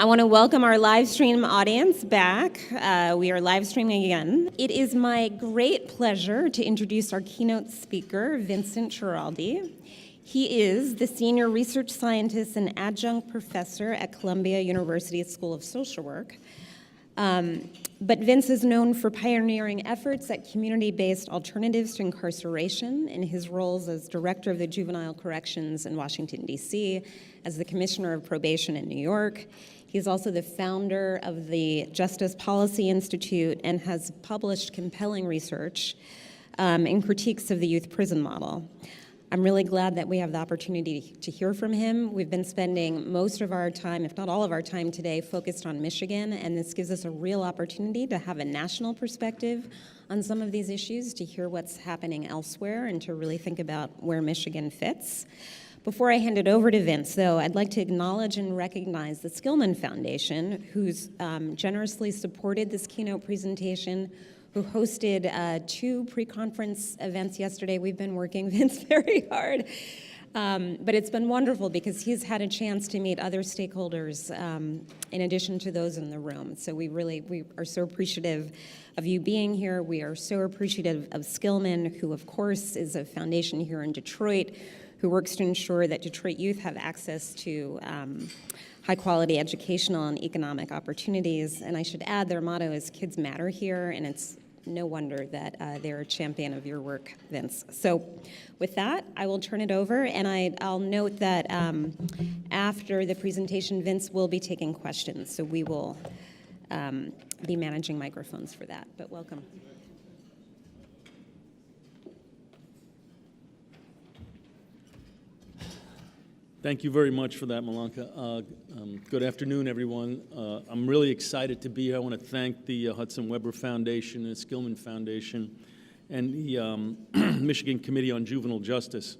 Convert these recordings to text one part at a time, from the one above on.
I want to welcome our live stream audience back. We are live streaming again. It is my great pleasure to introduce our keynote speaker, Vincent Schiraldi. He is the senior research scientist and adjunct professor at Columbia University School of Social Work. But Vince is known for pioneering efforts at community-based alternatives to incarceration in his roles as director of the Juvenile Corrections in Washington, D.C., as the commissioner of probation in New York. He's also the founder of the Justice Policy Institute and has published compelling research and critiques of the youth prison model. I'm really glad that we have the opportunity to hear from him. We've been spending most of our time, if not all of our time today, focused on Michigan, and this gives us a real opportunity to have a national perspective on some of these issues, to hear what's happening elsewhere, and to really think about where Michigan fits. Before I hand it over to Vince, though, I'd like to acknowledge and recognize the Skillman Foundation, who's generously supported this keynote presentation, who hosted 2 pre-conference events yesterday. We've been working, Vince, very hard. But it's been wonderful because he's had a chance to meet other stakeholders in addition to those in the room. So we are so appreciative of you being here. We are so appreciative of Skillman, who of course is a foundation here in Detroit, who works to ensure that Detroit youth have access to high-quality educational and economic opportunities. And I should add, their motto is "Kids Matter" here, and it's no wonder that they're a champion of your work, Vince. So with that, I will turn it over, and I'll note that after the presentation, Vince will be taking questions, so we will be managing microphones for that, but welcome. Thank you very much for that, Malanka. Good afternoon, everyone. I'm really excited to be here. I want to thank the Hudson-Webber Foundation and the Skillman Foundation and the Michigan Committee on Juvenile Justice.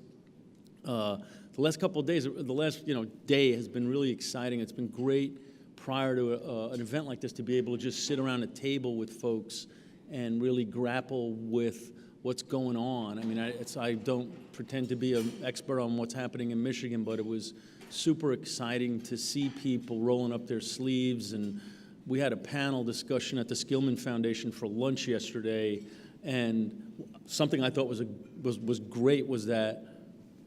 The last couple of days, the last day has been really exciting. It's been great prior to an event like this to be able to just sit around a table with folks and really grapple with what's going on. I mean, I don't pretend to be an expert on what's happening in Michigan, but it was super exciting to see people rolling up their sleeves. And we had a panel discussion at the Skillman Foundation for lunch yesterday, and something I thought was great was that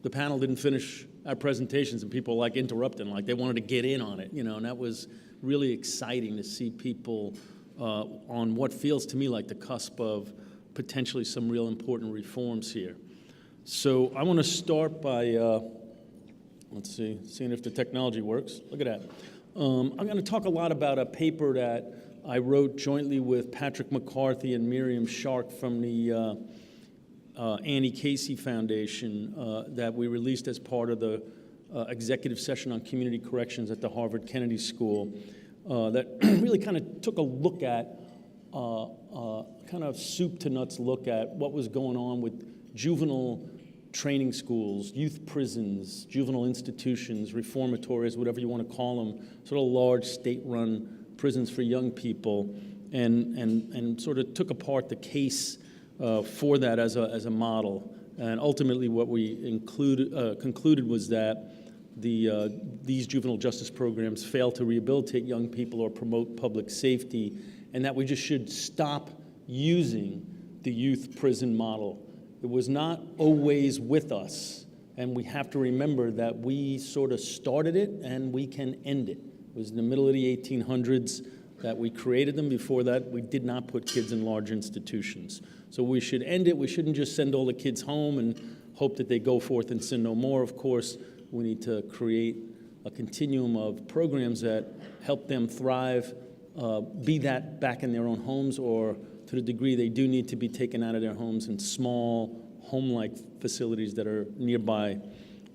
the panel didn't finish our presentations, and people like interrupting, like they wanted to get in on it, and that was really exciting to see people on what feels to me like the cusp of potentially some real important reforms here. So I want to start by, seeing if the technology works. Look at that. I'm going to talk a lot about a paper that I wrote jointly with Patrick McCarthy and Miriam Shark from the Annie Casey Foundation that we released as part of the executive session on community corrections at the Harvard Kennedy School that really kind of took a look at kind of soup to nuts look at what was going on with juvenile training schools, youth prisons, juvenile institutions, reformatories, whatever you want to call them, sort of large state-run prisons for young people, and sort of took apart the case for that as a model. And ultimately what we concluded was that these juvenile justice programs fail to rehabilitate young people or promote public safety, and that we just should stop using the youth prison model. It was not always with us, and we have to remember that we sort of started it and we can end it. It was in the middle of the 1800s that we created them. Before that, we did not put kids in large institutions. So we should end it. We shouldn't just send all the kids home and hope that they go forth and sin no more. Of course, we need to create a continuum of programs that help them thrive, be that back in their own homes, or to the degree they do need to be taken out of their homes in small home-like facilities that are nearby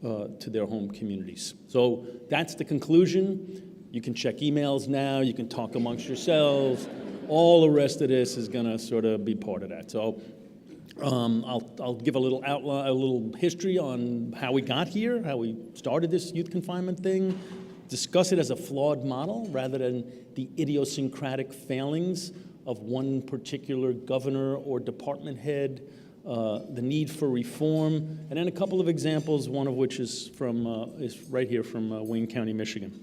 to their home communities. So that's the conclusion. You can check emails now, you can talk amongst yourselves. All the rest of this is gonna sort of be part of that. So I'll give a little outline, a little history on how we got here, how we started this youth confinement thing, discuss it as a flawed model rather than the idiosyncratic failings of one particular governor or department head, the need for reform, and then a couple of examples, one of which is right here from Wayne County, Michigan.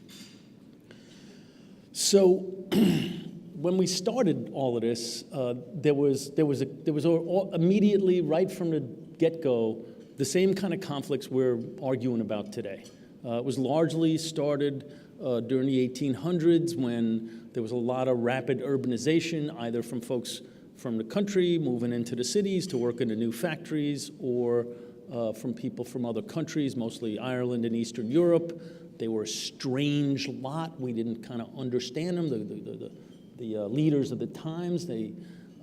So when we started all of this, there was immediately, right from the get-go, the same kind of conflicts we're arguing about today. It was largely started during the 1800s when there was a lot of rapid urbanization, either from folks from the country moving into the cities to work in the new factories, or from people from other countries, mostly Ireland and Eastern Europe. They were a strange lot. We didn't kind of understand them. The leaders of the times, they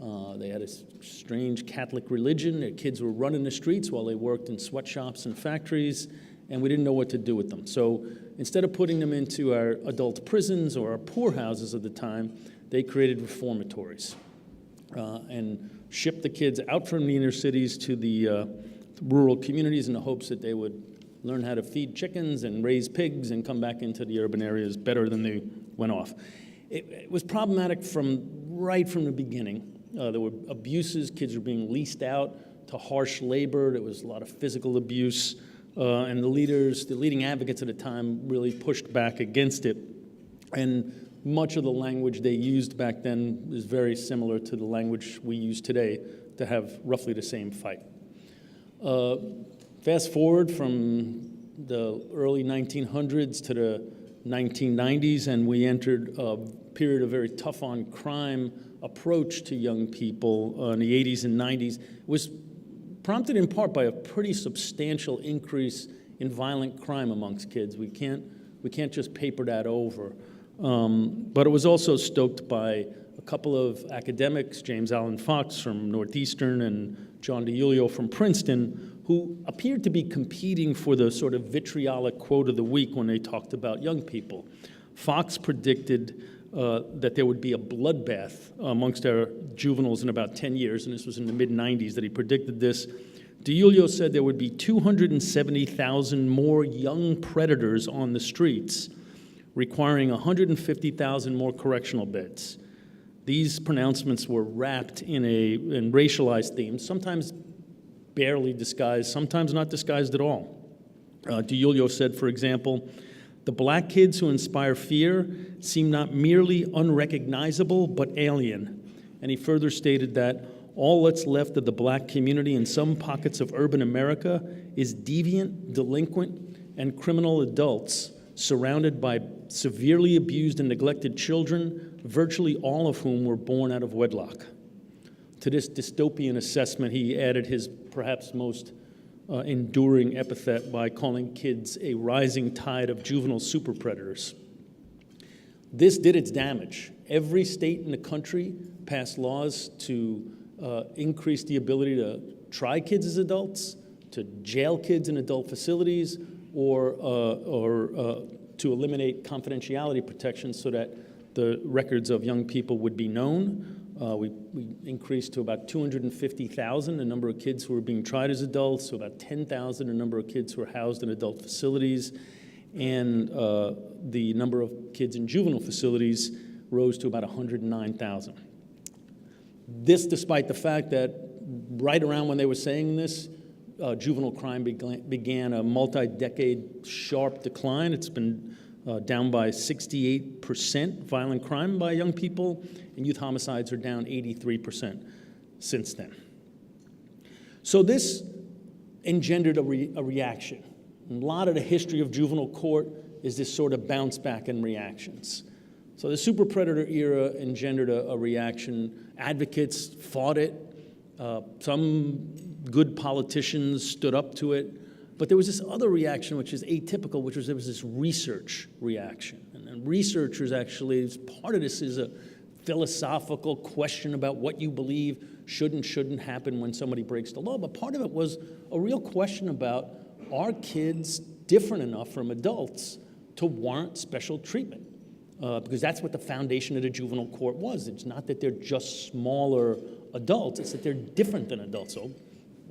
had a strange Catholic religion. Their kids were running the streets while they worked in sweatshops and factories, and we didn't know what to do with them. So instead of putting them into our adult prisons or our poorhouses of the time, they created reformatories and shipped the kids out from the inner cities to the rural communities in the hopes that they would learn how to feed chickens and raise pigs and come back into the urban areas better than they went off. It was problematic right from the beginning. There were abuses. Kids were being leased out to harsh labor. There was a lot of physical abuse. And the leading advocates at the time really pushed back against it. And much of the language they used back then is very similar to the language we use today to have roughly the same fight. Fast forward from the early 1900s to the 1990s, and we entered a period of very tough on crime approach to young people in the 80s and 90s. It was prompted in part by a pretty substantial increase in violent crime amongst kids. We can't just paper that over. But it was also stoked by a couple of academics, James Allen Fox from Northeastern and John DiIulio from Princeton, who appeared to be competing for the sort of vitriolic quote of the week when they talked about young people. Fox predicted that there would be a bloodbath amongst our juveniles in about 10 years, and this was in the mid-90s that he predicted this. DiIulio said there would be 270,000 more young predators on the streets, requiring 150,000 more correctional beds. These pronouncements were wrapped in racialized themes, sometimes barely disguised, sometimes not disguised at all. DiIulio said, for example, "The black kids who inspire fear seem not merely unrecognizable, but alien." And he further stated that all that's left of the black community in some pockets of urban America is deviant, delinquent, and criminal adults surrounded by severely abused and neglected children, virtually all of whom were born out of wedlock. To this dystopian assessment, he added his perhaps most enduring epithet by calling kids a rising tide of juvenile super predators. This did its damage. Every state in the country passed laws to increase the ability to try kids as adults, to jail kids in adult facilities, or to eliminate confidentiality protections so that the records of young people would be known. We increased to about 250,000 the number of kids who were being tried as adults, so about 10,000 the number of kids who were housed in adult facilities, and the number of kids in juvenile facilities rose to about 109,000. This despite the fact that right around when they were saying this, juvenile crime began a multi-decade sharp decline. It's been down by 68% violent crime by young people, and youth homicides are down 83% since then. So this engendered a reaction. And a lot of the history of juvenile court is this sort of bounce back in reactions. So the super predator era engendered a reaction. Advocates fought it. Some good politicians stood up to it. But there was this other reaction, which is atypical, which was there was this research reaction. And researchers actually, part of this is a philosophical question about what you believe should and shouldn't happen when somebody breaks the law. But part of it was a real question about, are kids different enough from adults to warrant special treatment? Because that's what the foundation of the juvenile court was. It's not that they're just smaller adults, it's that they're different than adults. So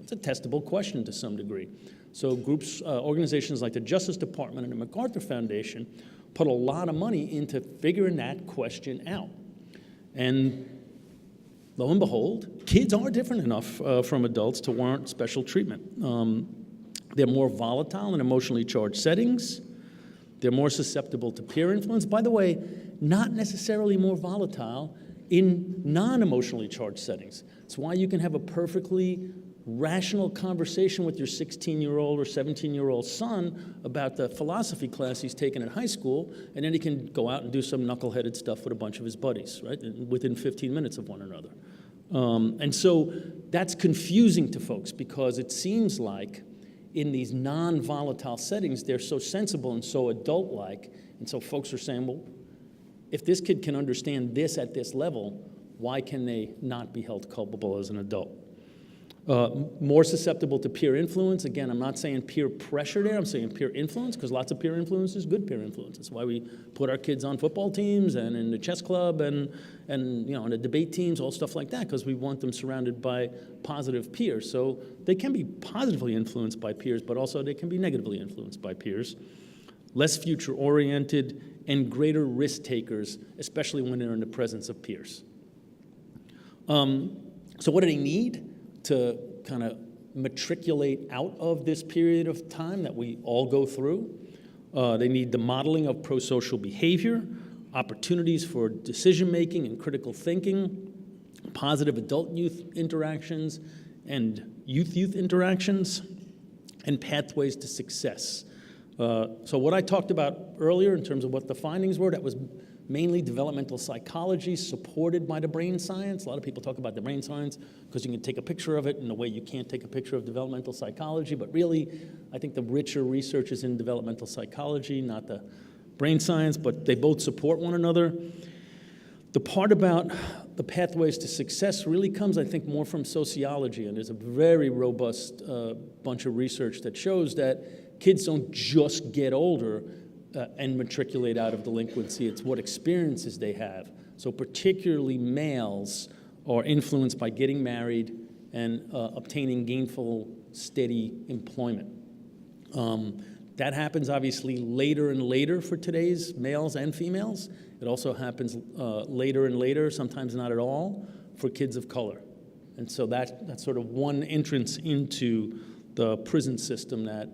it's a testable question to some degree. So groups, organizations like the Justice Department and the MacArthur Foundation put a lot of money into figuring that question out. And lo and behold, kids are different enough from adults to warrant special treatment. They're more volatile in emotionally charged settings. They're more susceptible to peer influence. By the way, not necessarily more volatile in non-emotionally charged settings. It's why you can have a perfectly rational conversation with your 16-year-old or 17-year-old son about the philosophy class he's taken in high school, and then he can go out and do some knuckleheaded stuff with a bunch of his buddies, right, within 15 minutes of one another. And so that's confusing to folks because it seems like in these non-volatile settings, they're so sensible and so adult-like, and so folks are saying, well, if this kid can understand this at this level, why can they not be held culpable as an adult? More susceptible to peer influence. Again, I'm not saying peer pressure there, I'm saying peer influence, because lots of peer influence is good peer influence. That's why we put our kids on football teams and in the chess club and you know, on the debate teams, all stuff like that, because we want them surrounded by positive peers. So they can be positively influenced by peers, but also they can be negatively influenced by peers. Less future-oriented and greater risk takers, especially when they're in the presence of peers. So what do they need to kind of matriculate out of this period of time that we all go through? They need the modeling of pro-social behavior, opportunities for decision-making and critical thinking, positive adult-youth interactions and youth-youth interactions, and pathways to success. So what I talked about earlier in terms of what the findings were, that was mainly developmental psychology supported by the brain science. A lot of people talk about the brain science because you can take a picture of it in a way you can't take a picture of developmental psychology, but really I think the richer research is in developmental psychology, not the brain science, but they both support one another. The part about the pathways to success really comes, I think, more from sociology, and there's a very robust bunch of research that shows that kids don't just get older and matriculate out of delinquency. It's what experiences they have. So particularly males are influenced by getting married and obtaining gainful, steady employment. That happens obviously later and later for today's males and females. It also happens later and later, sometimes not at all, for kids of color. And so that's sort of one entrance into the prison system that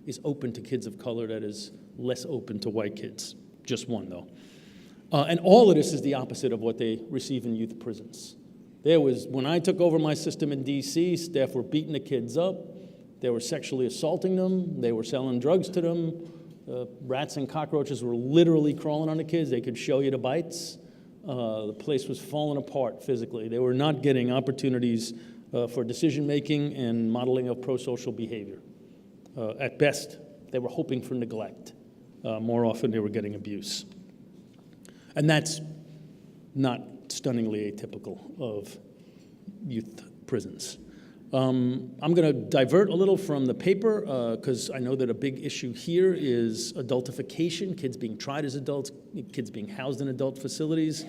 is open to kids of color that is less open to white kids. Just one, though. And all of this is the opposite of what they receive in youth prisons. When I took over my system in DC, staff were beating the kids up. They were sexually assaulting them. They were selling drugs to them. Rats and cockroaches were literally crawling on the kids. They could show you the bites. The place was falling apart physically. They were not getting opportunities for decision-making and modeling of pro-social behavior. At best, they were hoping for neglect. More often, they were getting abuse. And that's not stunningly atypical of youth prisons. I'm going to divert a little from the paper because I know that a big issue here is adultification, kids being tried as adults, kids being housed in adult facilities.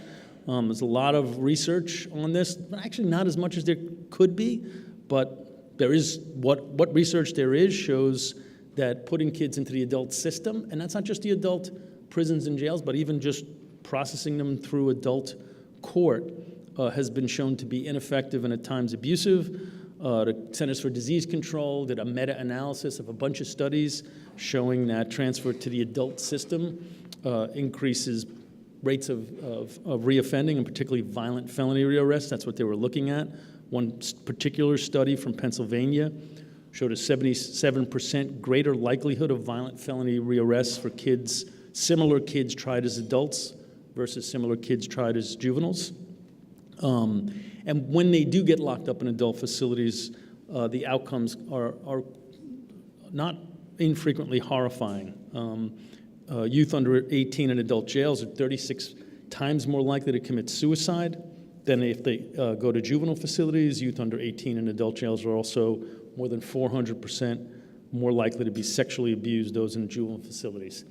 There's a lot of research on this, actually not as much as there could be, but there is what research there is shows that putting kids into the adult system, and that's not just the adult prisons and jails, but even just processing them through adult court has been shown to be ineffective and at times abusive. The Centers for Disease Control did a meta-analysis of a bunch of studies showing that transfer to the adult system increases rates of reoffending, and particularly violent felony rearrest. That's what they were looking at. One particular study from Pennsylvania showed a 77% greater likelihood of violent felony rearrests for kids, similar kids tried as adults versus similar kids tried as juveniles. And when they do get locked up in adult facilities, the outcomes are not infrequently horrifying. Youth under 18 in adult jails are 36 times more likely to commit suicide than if they go to juvenile facilities. Youth under 18 in adult jails are also more than 400% more likely to be sexually abused, those in juvenile facilities.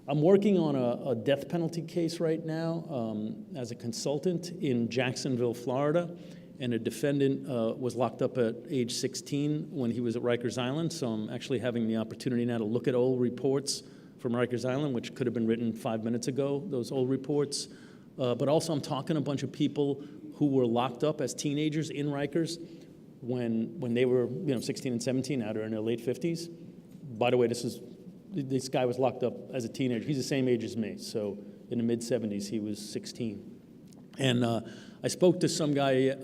I'm working on a death penalty case right now as a consultant in Jacksonville, Florida, and a defendant was locked up at age 16 when he was at Rikers Island, so I'm actually having the opportunity now to look at old reports from Rikers Island, which could have been written 5 minutes ago, those old reports. But also I'm talking to a bunch of people who were locked up as teenagers in Rikers when they were 16 and 17, now they're in their late 50s. By the way, this guy was locked up as a teenager. He's the same age as me, so in the mid-'70s. He was 16. And I spoke to some guy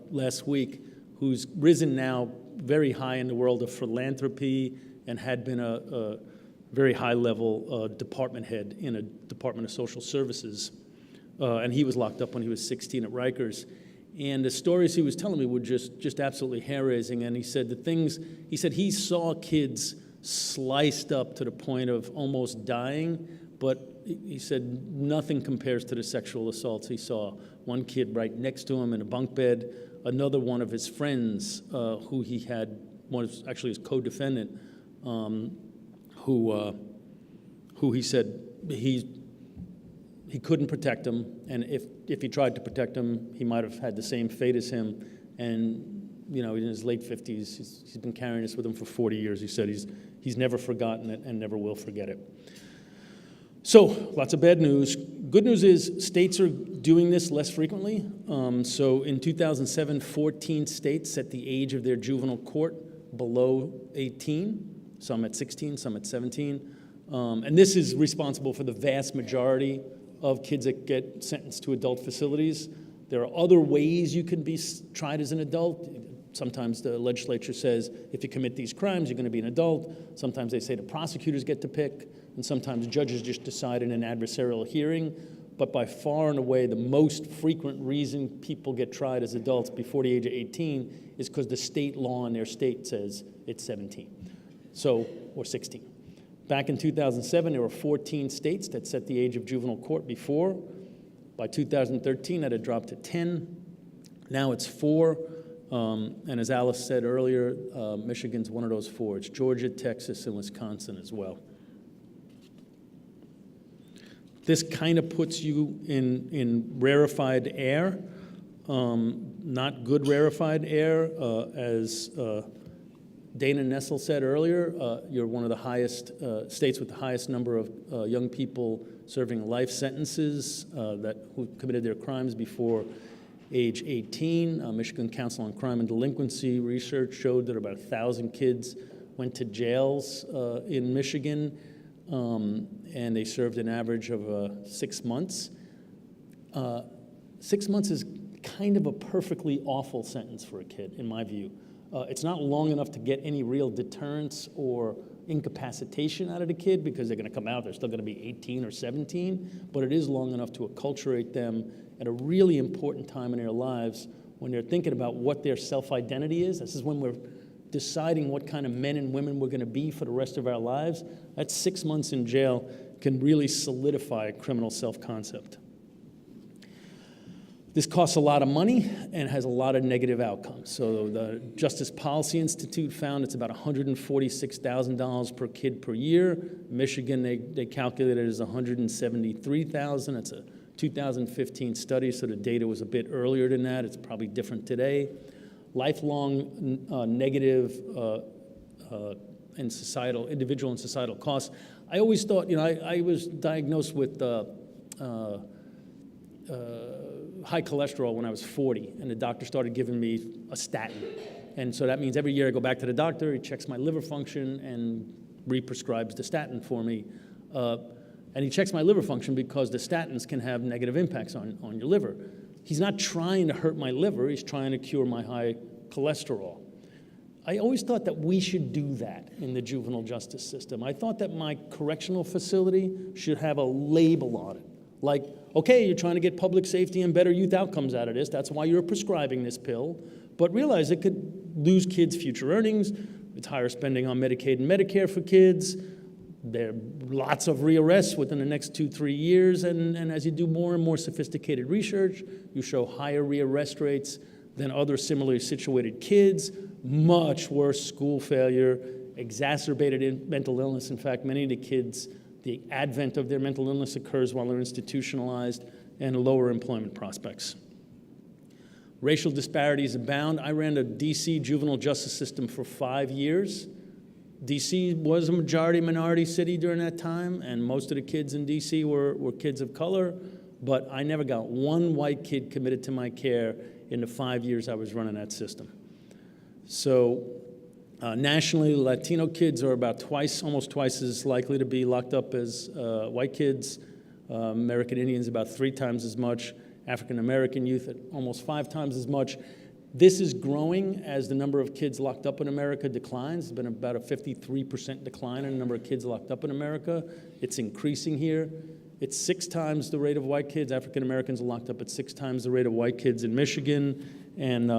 last week who's risen now very high in the world of philanthropy and had been a very high-level department head in a Department of Social Services. And he was locked up when he was 16 at Rikers. And the stories he was telling me were just absolutely hair-raising. And he said he saw kids sliced up to the point of almost dying, but he said nothing compares to the sexual assaults he saw. One kid right next to him in a bunk bed, another one of his friends who he had, was actually his co-defendant, who he said he couldn't protect him, and if he tried to protect him, he might have had the same fate as him. And in his late 50s, he's been carrying this with him for 40 years. He said he's never forgotten it and never will forget it. So, lots of bad news. Good news is states are doing this less frequently. So in 2007, 14 states set the age of their juvenile court below 18, some at 16, some at 17. And this is responsible for the vast majority of kids that get sentenced to adult facilities. There are other ways you can be tried as an adult. Sometimes the legislature says, if you commit these crimes, you're going to be an adult. Sometimes they say the prosecutors get to pick, and sometimes judges just decide in an adversarial hearing. But by far and away, the most frequent reason people get tried as adults before the age of 18 is because the state law in their state says it's 17, or 16. Back in 2007, there were 14 states that set the age of juvenile court before. By 2013, that had dropped to 10. Now it's 4. And as Alice said earlier, Michigan's one of those 4. It's Georgia, Texas, and Wisconsin as well. This kind of puts you in rarefied air, not good rarefied air. As Dana Nessel said earlier, you're one of the highest states with the highest number of young people serving life sentences who committed their crimes before age 18. Michigan Council on Crime and Delinquency research showed that about 1,000 kids went to jails in Michigan, and they served an average of 6 months. 6 months is kind of a perfectly awful sentence for a kid, in my view. It's not long enough to get any real deterrence or incapacitation out of the kid because they're going to come out, they're still going to be 18 or 17, but it is long enough to acculturate them at a really important time in their lives when they're thinking about what their self-identity is. This is when we're deciding what kind of men and women we're going to be for the rest of our lives. That 6 months in jail can really solidify a criminal self-concept. This costs a lot of money and has a lot of negative outcomes. So the Justice Policy Institute found it's about $146,000 per kid per year. Michigan, they calculated it as $173,000. It's a 2015 study, so the data was a bit earlier than that. It's probably different today. Lifelong negative and individual and societal costs. I always thought, I was diagnosed with high cholesterol when I was 40, and the doctor started giving me a statin. And so that means every year I go back to the doctor, he checks my liver function and re-prescribes the statin for me. And he checks my liver function because the statins can have negative impacts on your liver. He's not trying to hurt my liver, he's trying to cure my high cholesterol. I always thought that we should do that in the juvenile justice system. I thought that my correctional facility should have a label on it. Like, okay, you're trying to get public safety and better youth outcomes out of this. That's why you're prescribing this pill. But realize it could lose kids' future earnings. It's higher spending on Medicaid and Medicare for kids. There are lots of rearrests within the next 2-3 years. And as you do more and more sophisticated research, you show higher rearrest rates than other similarly situated kids, much worse school failure, exacerbated mental illness. In fact, many of the kids, the advent of their mental illness occurs while they're institutionalized, and lower employment prospects. Racial disparities abound. I ran the DC juvenile justice system for 5 years. DC was a majority minority city during that time, and most of the kids in DC were kids of color, but I never got one white kid committed to my care in the 5 years I was running that system. So nationally, Latino kids are about almost twice as likely to be locked up as white kids. American Indians about 3 times as much, African American youth at almost 5 times as much. This is growing as the number of kids locked up in America declines. There's been about a 53% decline in the number of kids locked up in America. It's increasing here. It's 6 times the rate of white kids. African Americans are locked up at 6 times the rate of white kids in Michigan. And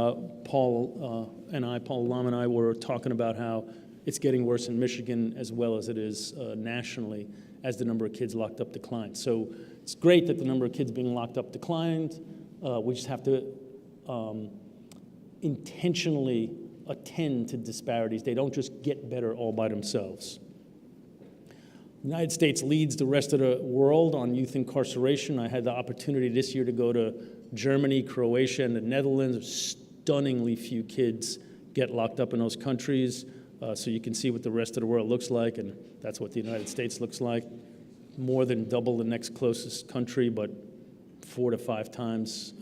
Paul Lam and I were talking about how it's getting worse in Michigan as well as it is nationally as the number of kids locked up declines. So it's great that the number of kids being locked up declined. We just have to intentionally attend to disparities. They don't just get better all by themselves. The United States leads the rest of the world on youth incarceration. I had the opportunity this year to go to Germany, Croatia, and the Netherlands. Stunningly few kids get locked up in those countries. So you can see what the rest of the world looks like, and that's what the United States looks like. More than double the next closest country, but 4 to 5 times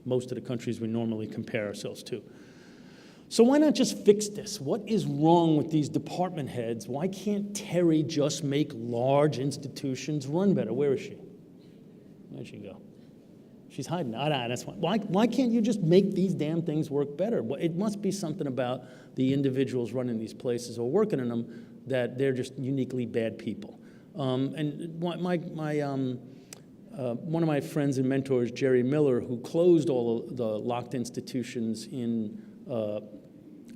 most of the countries we normally compare ourselves to. So why not just fix this? What is wrong with these department heads? Why can't Terry just make large institutions run better? Where is she? Where'd she go? She's hiding. That's why. Why can't you just make these damn things work better? Well, it must be something about the individuals running these places or working in them that they're just uniquely bad people. And one of my friends and mentors, Jerry Miller, who closed all of the locked institutions in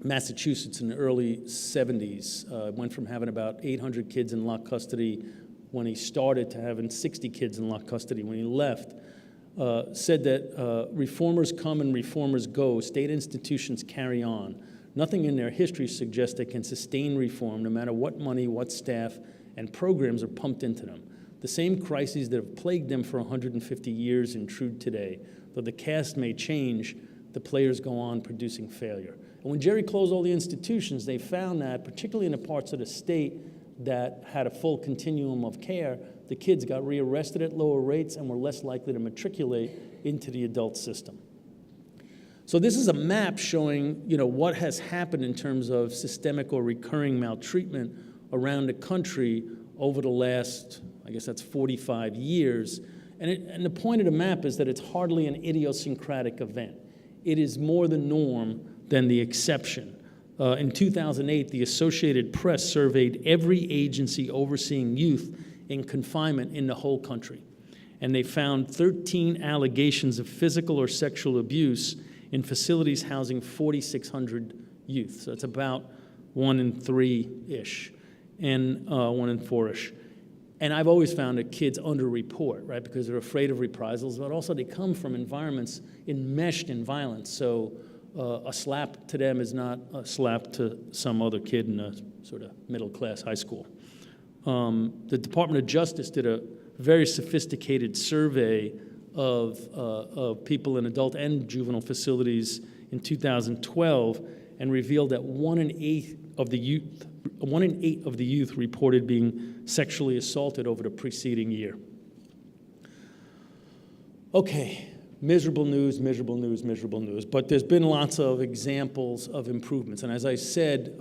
Massachusetts in the early 70s, went from having about 800 kids in locked custody when he started to having 60 kids in locked custody when he left, said that reformers come and reformers go. State institutions carry on. Nothing in their history suggests they can sustain reform no matter what money, what staff, and programs are pumped into them. The same crises that have plagued them for 150 years intrude today. Though the cast may change, the players go on producing failure. And when Jerry closed all the institutions, they found that, particularly in the parts of the state that had a full continuum of care, the kids got rearrested at lower rates and were less likely to matriculate into the adult system. So this is a map showing, what has happened in terms of systemic or recurring maltreatment around the country over the last, I guess that's 45 years. And the point of the map is that it's hardly an idiosyncratic event. It is more the norm than the exception. In 2008, the Associated Press surveyed every agency overseeing youth in confinement in the whole country. And they found 13 allegations of physical or sexual abuse in facilities housing 4,600 youth. So it's about 1 in 3-ish, and 1 in 4-ish. And I've always found that kids underreport, right, because they're afraid of reprisals, but also they come from environments enmeshed in violence. So a slap to them is not a slap to some other kid in a sort of middle-class high school. The Department of Justice did a very sophisticated survey of people in adult and juvenile facilities in 2012 and revealed that 1 in 8 of the youth reported being sexually assaulted over the preceding year. Okay, miserable news, miserable news, miserable news. But there's been lots of examples of improvements. And as I said,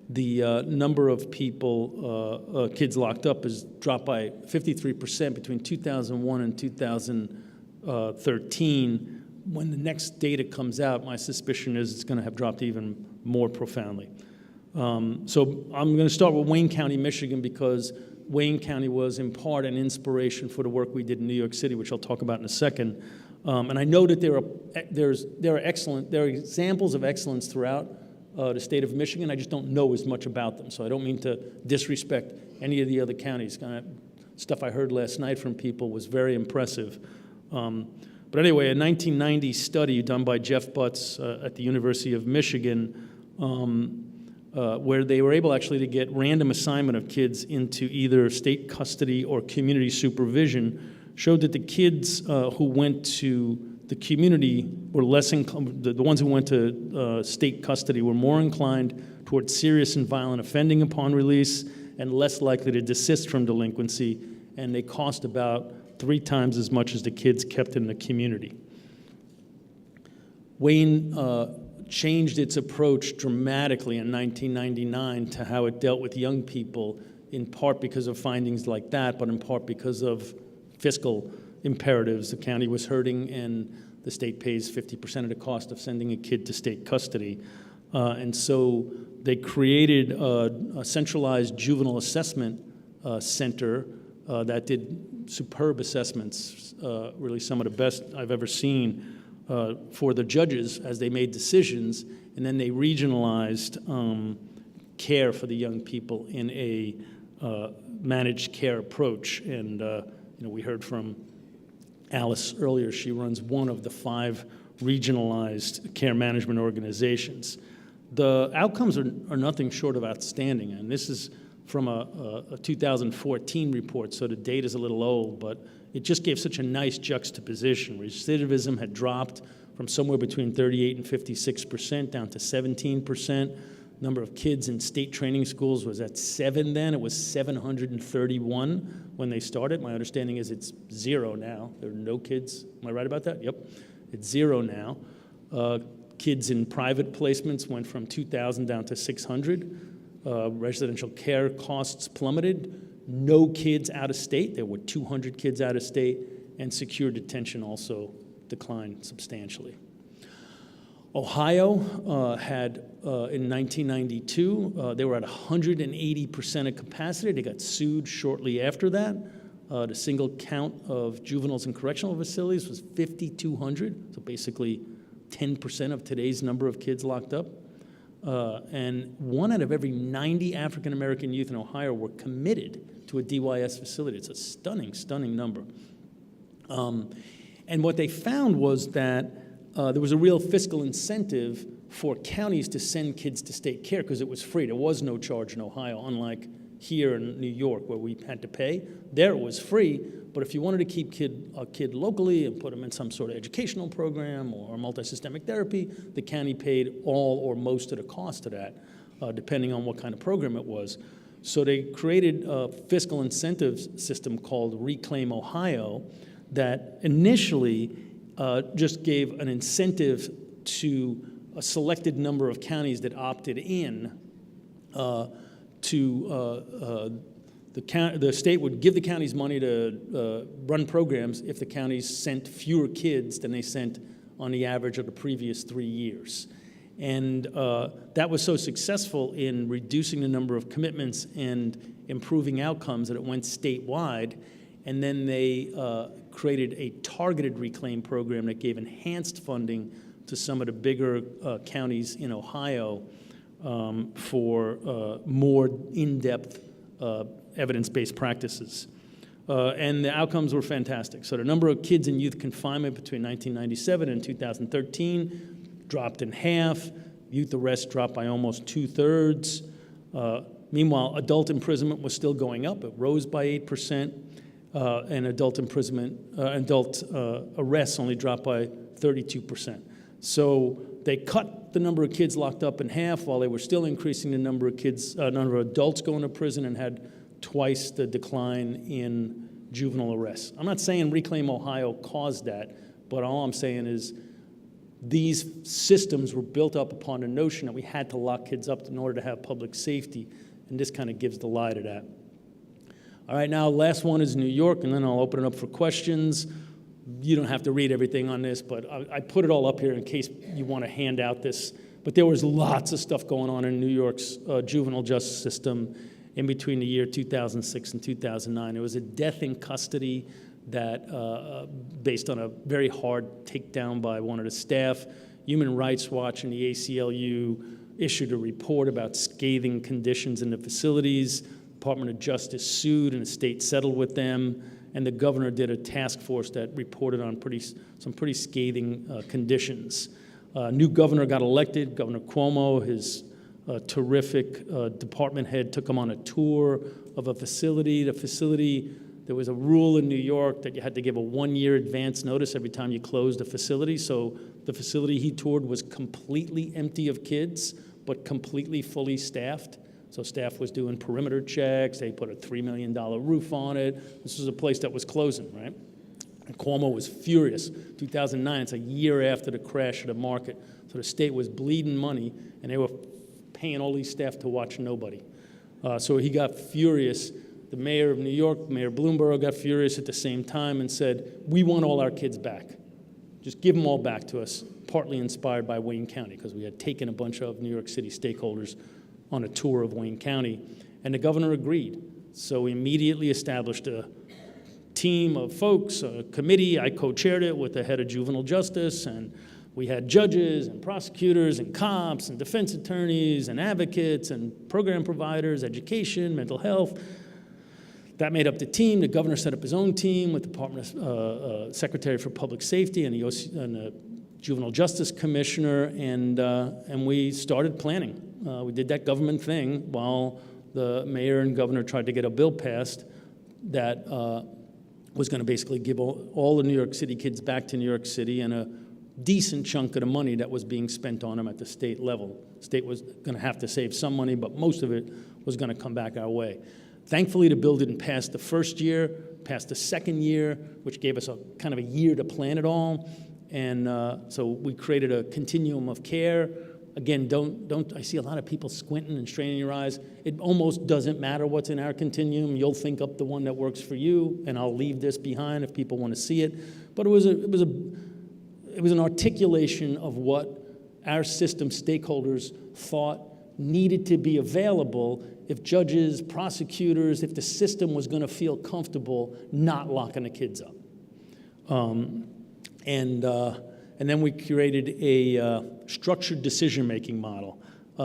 the number of people, kids locked up, has dropped by 53% between 2001 and 2013. When the next data comes out, my suspicion is it's going to have dropped even more profoundly. So I'm going to start with Wayne County, Michigan, because Wayne County was in part an inspiration for the work we did in New York City, which I'll talk about in a second. And I know that there are examples of excellence throughout the state of Michigan. I just don't know as much about them, so I don't mean to disrespect any of the other counties. Kind of stuff I heard last night from people was very impressive. But anyway, a 1990 study done by Jeff Butts at the University of Michigan, where they were able actually to get random assignment of kids into either state custody or community supervision, showed that the kids who went to the community were less the ones who went to state custody were more inclined towards serious and violent offending upon release and less likely to desist from delinquency, and they cost about 3 times as much as the kids kept in the community. Wayne changed its approach dramatically in 1999 to how it dealt with young people in part because of findings like that, but in part because of fiscal imperatives. The county was hurting, and the state pays 50% of the cost of sending a kid to state custody. And so they created a centralized juvenile assessment center that did superb assessments, really some of the best I've ever seen for the judges as they made decisions, and then they regionalized care for the young people in a managed care approach. And we heard from Alice earlier. She runs one of the 5 regionalized care management organizations. The outcomes are nothing short of outstanding, and this is from a 2014 report, so the data's a little old, but it just gave such a nice juxtaposition. Recidivism had dropped from somewhere between 38 and 56% down to 17%. Number of kids in state training schools was at 7 then. It was 731 when they started. My understanding is it's 0 now. There are no kids. Am I right about that? Yep. It's 0 now. Kids in private placements went from 2,000 down to 600. Residential care costs plummeted. No kids out of state. There were 200 kids out of state. And secure detention also declined substantially. Ohio had, in 1992, they were at 180% of capacity. They got sued shortly after that. The single count of juveniles in correctional facilities was 5,200, so basically 10% of today's number of kids locked up. And 1 out of every 90 African-American youth in Ohio were committed to a DYS facility. It's a stunning, stunning number. And what they found was that there was a real fiscal incentive for counties to send kids to state care because it was free. There was no charge in Ohio, unlike here in New York where we had to pay. There it was free, but if you wanted to keep a kid locally and put them in some sort of educational program or multi-systemic therapy, the county paid all or most of the cost of that, depending on what kind of program it was. So they created a fiscal incentives system called Reclaim Ohio that initially just gave an incentive to a selected number of counties that opted in the state would give the counties money to run programs if the counties sent fewer kids than they sent on the average of the previous 3 years. And that was so successful in reducing the number of commitments and improving outcomes that it went statewide. And then they created a targeted reclaim program that gave enhanced funding to some of the bigger counties in Ohio for more in-depth evidence-based practices. And the outcomes were fantastic. So the number of kids in youth confinement between 1997 and 2013 dropped in half. Youth arrests dropped by almost 2/3. Meanwhile, adult imprisonment was still going up. It rose by 8%. And adult arrests only dropped by 32%. So they cut the number of kids locked up in half while they were still increasing the number of adults going to prison, and had twice the decline in juvenile arrests. I'm not saying Reclaim Ohio caused that, but all I'm saying is these systems were built up upon the notion that we had to lock kids up in order to have public safety, and this kind of gives the lie to that. All right, now last one is New York, and then I'll open it up for questions. You don't have to read everything on this, but I put it all up here in case you want to hand out this. But there was lots of stuff going on in New York's juvenile justice system in between the year 2006 and 2009. There was a death in custody that, based on a very hard takedown by one of the staff. Human Rights Watch and the ACLU issued a report about scathing conditions in the facilities. Department of Justice sued, and the state settled with them. And the governor did a task force that reported on some pretty scathing conditions. New governor got elected, Governor Cuomo. His terrific department head took him on a tour of a facility. The facility, there was a rule in New York that you had to give a 1-year advance notice every time you closed a facility. So the facility he toured was completely empty of kids, but completely fully staffed. So staff was doing perimeter checks. They put a $3 million roof on it. This was a place that was closing, right? And Cuomo was furious. 2009, it's a year after the crash of the market. So the state was bleeding money, and they were paying all these staff to watch nobody. So he got furious. The mayor of New York, Mayor Bloomberg, got furious at the same time and said, we want all our kids back. Just give them all back to us, partly inspired by Wayne County, because we had taken a bunch of New York City stakeholders on a tour of Wayne County, and the governor agreed. So we immediately established a team of folks, a committee. I co-chaired it with the head of juvenile justice, and we had judges and prosecutors and cops and defense attorneys and advocates and program providers, education, mental health. That made up the team. The governor set up his own team with the Department of Secretary for Public Safety and the Juvenile Justice Commissioner, and we started planning. We did that government thing while the mayor and governor tried to get a bill passed that was going to basically give all the New York City kids back to New York City, and a decent chunk of the money that was being spent on them at the state level. The state was going to have to save some money, but most of it was going to come back our way. Thankfully, the bill didn't pass the first year, passed the second year, which gave us a kind of a year to plan it all. And so we created a continuum of care. Again, I see a lot of people squinting and straining your eyes. It almost doesn't matter what's in our continuum. You'll think up the one that works for you, and I'll leave this behind if people want to see it. But it was an articulation of what our system stakeholders thought needed to be available if judges, prosecutors, if the system was going to feel comfortable not locking the kids up. And then we created a structured decision-making model.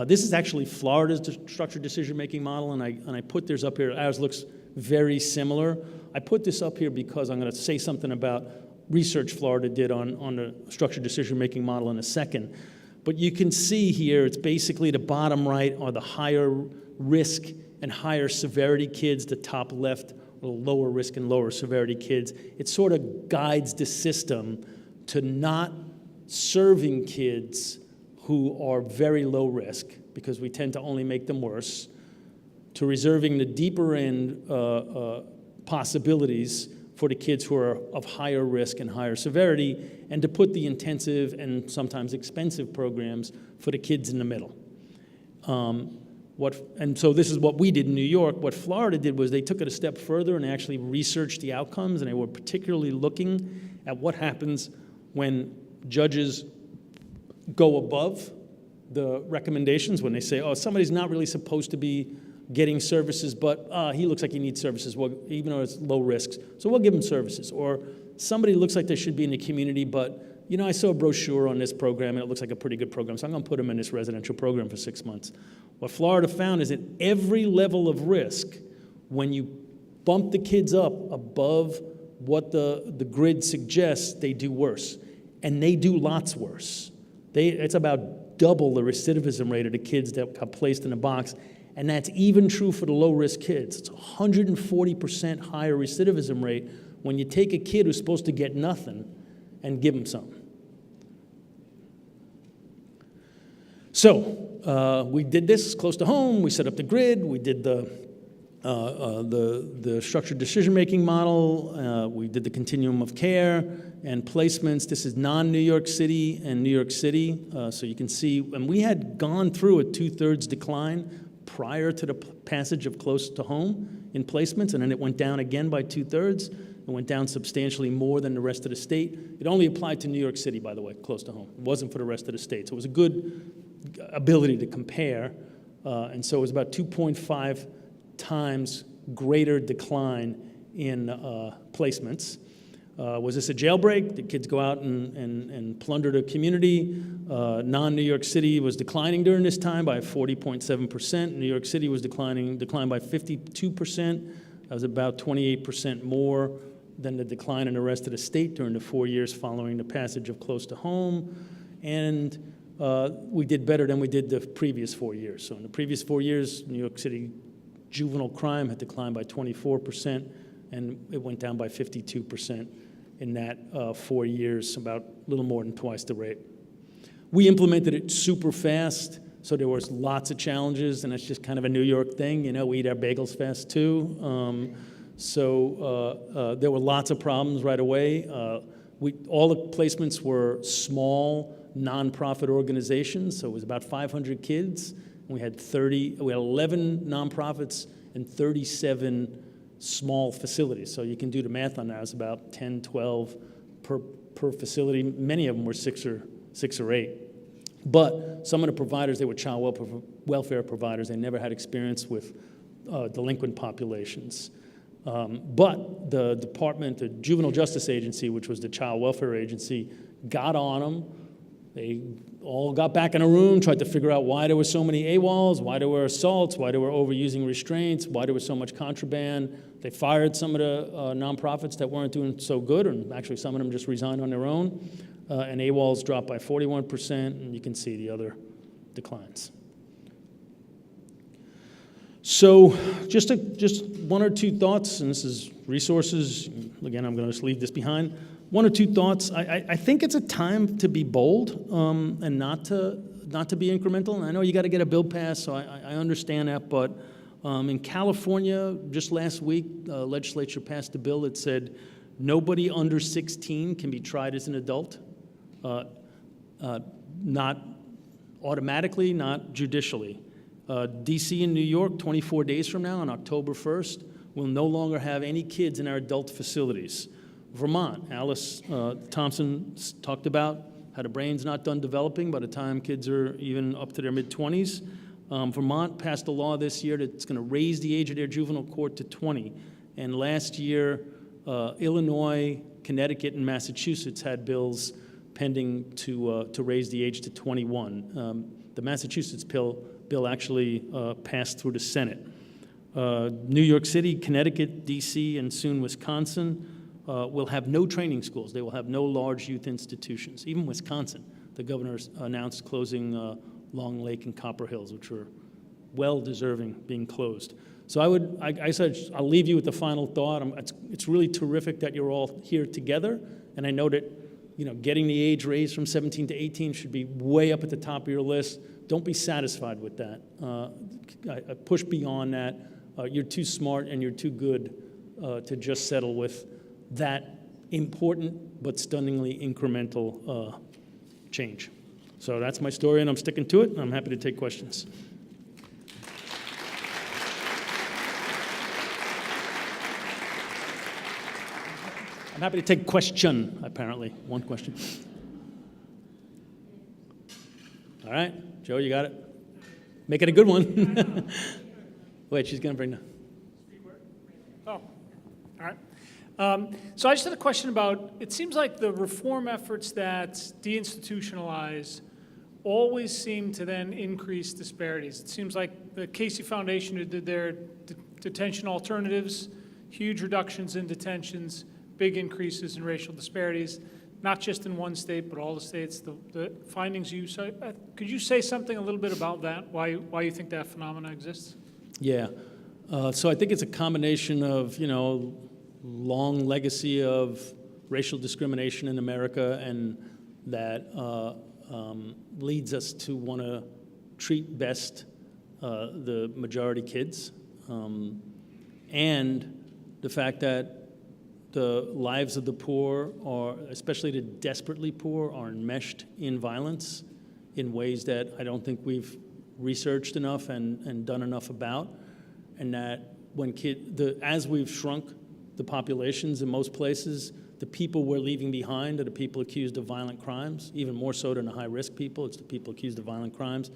This is actually Florida's structured decision-making model, and I put theirs up here. Ours looks very similar. I put this up here because I'm going to say something about research Florida did on the structured decision-making model in a second. But you can see here, it's basically the bottom right are the higher risk and higher severity kids, the top left are the lower risk and lower severity kids. It sort of guides the system to not serving kids who are very low risk, because we tend to only make them worse, to reserving the deeper end possibilities for the kids who are of higher risk and higher severity, and to put the intensive and sometimes expensive programs for the kids in the middle. And so this is what we did in New York. What Florida did was they took it a step further and actually researched the outcomes, and they were particularly looking at what happens when judges go above the recommendations, when they say, oh, somebody's not really supposed to be getting services, but he looks like he needs services, well, even though it's low risks, so we'll give him services. Or somebody looks like they should be in the community, but you know, I saw a brochure on this program and it looks like a pretty good program, so I'm going to put them in this residential program for 6 months. What Florida found is at every level of risk, when you bump the kids up above what the grid suggests, they do worse. And they do lots worse. It's about double the recidivism rate of the kids that got placed in a box. And that's even true for the low-risk kids. It's 140% higher recidivism rate when you take a kid who's supposed to get nothing and give him something. So we did this close to home. We set up the grid. We did the structured decision-making model. We did the continuum of care and placements. This is non-New York City and New York City. So you can see, and we had gone through a 2/3 decline prior to the passage of close to home in placements, and then it went down again by 2/3. It went down substantially more than the rest of the state. It only applied to New York City, by the way, close to home. It wasn't for the rest of the state. So it was a good ability to compare. And so it was about 2.5 times greater decline in placements. Was this a jailbreak? Did kids go out and plunder the community? Non-New York City was declining during this time by 40.7%. New York City was declined by 52%. That was about 28% more than the decline in the rest of the state during the 4 years following the passage of close to home. And we did better than we did the previous 4 years. So in the previous 4 years, New York City juvenile crime had declined by 24%, and it went down by 52% in that 4 years, about a little more than twice the rate. We implemented it super fast, so there was lots of challenges, and that's just kind of a New York thing. You know, we eat our bagels fast too. So there were lots of problems right away. All the placements were small, nonprofit organizations, so it was about 500 kids, We had 11 nonprofits and 37 small facilities. So you can do the math on that. It's about 10, 12 per facility. Many of them were six or eight. But some of the providers, they were child welfare providers. They never had experience with delinquent populations. But the department, the Juvenile Justice Agency, which was the child welfare agency, got on them. They all got back in a room, tried to figure out why there were so many AWOLs, why there were assaults, why they were overusing restraints, why there was so much contraband. They fired some of the nonprofits that weren't doing so good, and actually some of them just resigned on their own. And AWOLs dropped by 41%, and you can see the other declines. So just one or two thoughts, and this is resources. Again, I'm going to just leave this behind. One or two thoughts. I think it's a time to be bold and not to be incremental. And I know you got to get a bill passed, so I understand that. But in California, just last week, the legislature passed a bill that said nobody under 16 can be tried as an adult, not automatically, not judicially. D.C. and New York, 24 days from now, on October 1st, will no longer have any kids in our adult facilities. Vermont, Alice Thompson talked about how the brain's not done developing by the time kids are even up to their mid-20s. Vermont passed a law this year that's going to raise the age of their juvenile court to 20. And last year, Illinois, Connecticut, and Massachusetts had bills pending to raise the age to 21. The Massachusetts bill actually passed through the Senate. New York City, Connecticut, D.C., and soon Wisconsin will have no training schools. They will have no large youth institutions. Even Wisconsin, the governor announced closing Long Lake and Copper Hills, which were well-deserving being closed. So I said, I'll leave you with the final thought. It's really terrific that you're all here together, and I know that getting the age raised from 17 to 18 should be way up at the top of your list. Don't be satisfied with that. I push beyond that. You're too smart and you're too good to just settle with that important but stunningly incremental change. So that's my story, and I'm sticking to it, and I'm happy to take questions. I'm happy to take question, apparently. One question. All right, Joe, you got it? Make it a good one. Wait, she's going to bring the... Oh, all right. So I just had a question about, it seems like the reform efforts that deinstitutionalize always seem to then increase disparities. It seems like the Casey Foundation, who did their detention alternatives, huge reductions in detentions, big increases in racial disparities, not just in one state, but all the states. The findings you say, could you say something a little bit about that, why you think that phenomena exists? Yeah. So I think it's a combination of, long legacy of racial discrimination in America, and that leads us to want to treat best the majority kids, and the fact that the lives of the poor, especially the desperately poor, are enmeshed in violence in ways that I don't think we've researched enough and done enough about, and that as we've shrunk the populations in most places, the people we're leaving behind are the people accused of violent crimes, even more so than the high-risk people. It's the people accused of violent crimes.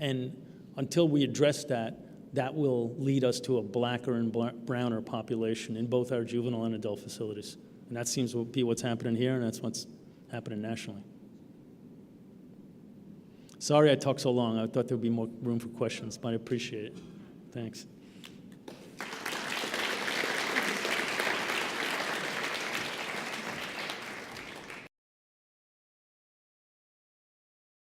And until we address that, that will lead us to a blacker and browner population in both our juvenile and adult facilities. And that seems to be what's happening here, and that's what's happening nationally. Sorry I talked so long. I thought there would be more room for questions, but I appreciate it. Thanks.